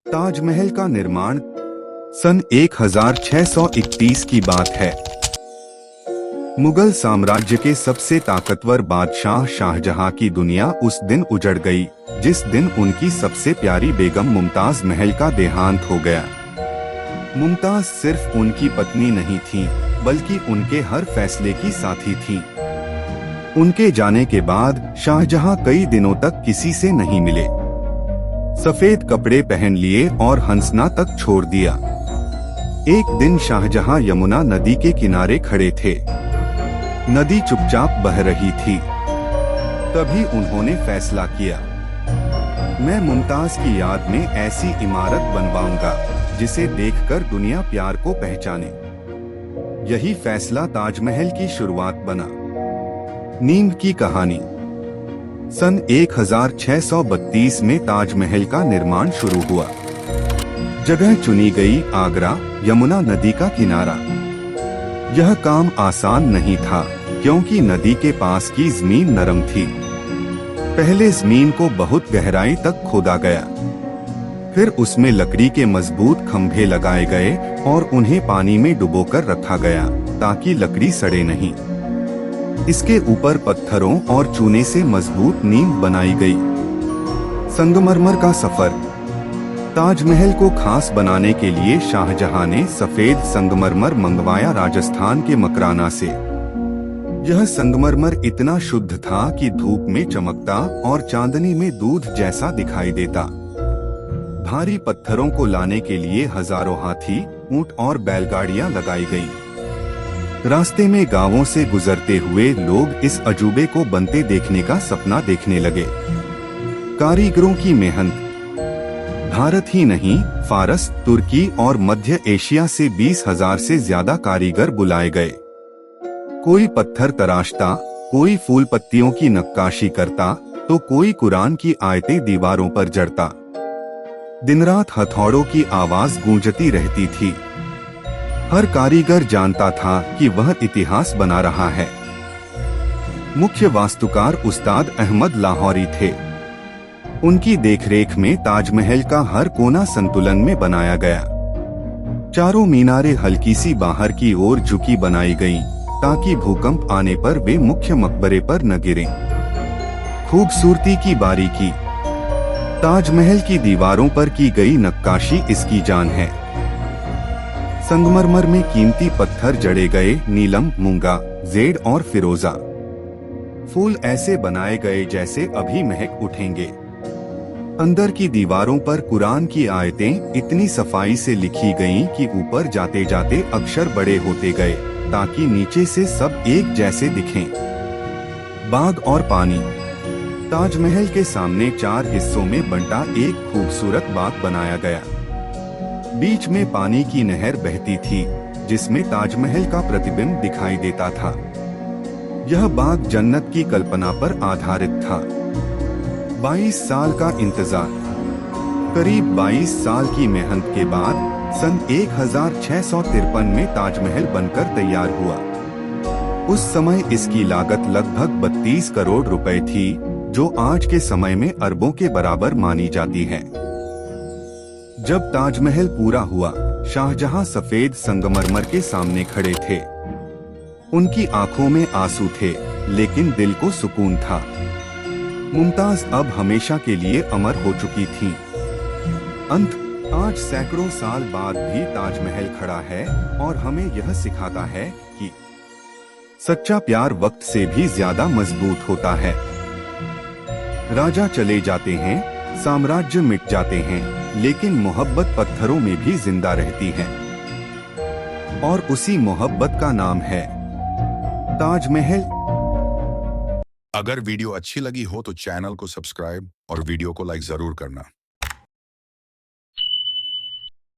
ताजमहल का निर्माण सन 1631 की बात है। मुगल साम्राज्य के सबसे ताकतवर बादशाह शाहजहां की दुनिया उस दिन उजड़ गई, जिस दिन उनकी सबसे प्यारी बेगम मुमताज महल का देहांत हो गया। मुमताज सिर्फ उनकी पत्नी नहीं थी, बल्कि उनके हर फैसले की साथी थी। उनके जाने के बाद शाहजहां कई दिनों तक किसी से नहीं मिले। सफेद कपड़े पहन लिए और हंसना तक छोड़ दिया। एक दिन शाहजहां यमुना नदी के किनारे खड़े थे। नदी चुपचाप बह रही थी। तभी उन्होंने फैसला किया, मैं मुमताज की याद में ऐसी इमारत बनवाऊंगा जिसे देखकर दुनिया प्यार को पहचाने। यही फैसला ताजमहल की शुरुआत बना। नींद की कहानी। सन 1632 में ताजमहल का निर्माण शुरू हुआ। जगह चुनी गई आगरा, यमुना नदी का किनारा। यह काम आसान नहीं था, क्योंकि नदी के पास की जमीन नरम थी। पहले जमीन को बहुत गहराई तक खोदा गया, फिर उसमें लकड़ी के मजबूत खंभे लगाए गए और उन्हें पानी में डुबोकर रखा गया ताकि लकड़ी सड़े नहीं। इसके ऊपर पत्थरों और चूने से मजबूत नींव बनाई गई। संगमरमर का सफर। ताजमहल को खास बनाने के लिए शाहजहां ने सफेद संगमरमर मंगवाया राजस्थान के मकराना से। यह संगमरमर इतना शुद्ध था कि धूप में चमकता और चांदनी में दूध जैसा दिखाई देता। भारी पत्थरों को लाने के लिए हजारों हाथी, ऊंट और बैलगाड़ियां लगाई गईं। रास्ते में गांवों से गुजरते हुए लोग इस अजूबे को बनते देखने का सपना देखने लगे। कारीगरों की मेहनत। भारत ही नहीं, फारस, तुर्की और मध्य एशिया से 20,000 से ज्यादा कारीगर बुलाए गए। कोई पत्थर तराशता, कोई फूल पत्तियों की नक्काशी करता, तो कोई कुरान की आयतें दीवारों पर जड़ता। दिन रात हथौड़ों की आवाज गूंजती रहती थी। हर कारीगर जानता था कि वह इतिहास बना रहा है। मुख्य वास्तुकार उस्ताद अहमद लाहौरी थे। उनकी देखरेख में ताजमहल का हर कोना संतुलन में बनाया गया। चारों मीनारें हल्की सी बाहर की ओर झुकी बनाई गईं, ताकि भूकंप आने पर वे मुख्य मकबरे पर न गिरें। खूबसूरती की बारीकी। ताजमहल की दीवारों पर की गई नक्काशी इसकी जान है। संगमरमर में कीमती पत्थर जड़े गए, नीलम, मूंगा, जेड और फिरोजा। फूल ऐसे बनाए गए जैसे अभी महक उठेंगे। अंदर की दीवारों पर कुरान की आयतें इतनी सफाई से लिखी गईं कि ऊपर जाते जाते अक्षर बड़े होते गए, ताकि नीचे से सब एक जैसे दिखें। बाग और पानी। ताजमहल के सामने 4 हिस्सों में बंटा एक खूबसूरत बाग बनाया गया। बीच में पानी की नहर बहती थी, जिसमें ताजमहल का प्रतिबिंब दिखाई देता था। यह बाग जन्नत की कल्पना पर आधारित था। 22 साल का इंतजार। करीब 22 साल की मेहनत के बाद सन 1653 में ताजमहल बनकर तैयार हुआ। उस समय इसकी लागत लगभग 32 करोड़ रुपए थी, जो आज के समय में अरबों के बराबर मानी जाती है। जब ताजमहल पूरा हुआ, शाहजहां सफेद संगमरमर के सामने खड़े थे। उनकी आंखों में आंसू थे, लेकिन दिल को सुकून था। मुमताज अब हमेशा के लिए अमर हो चुकी थीं। अंत। आज सैकड़ों साल बाद भी ताजमहल खड़ा है और हमें यह सिखाता है कि सच्चा प्यार वक्त से भी ज्यादा मजबूत होता है। राजा चले जाते हैं, साम्राज्य मिट जाते हैं, लेकिन मोहब्बत पत्थरों में भी जिंदा रहती है। और उसी मोहब्बत का नाम है ताजमहल। अगर वीडियो अच्छी लगी हो तो चैनल को सब्सक्राइब और वीडियो को लाइक जरूर करना।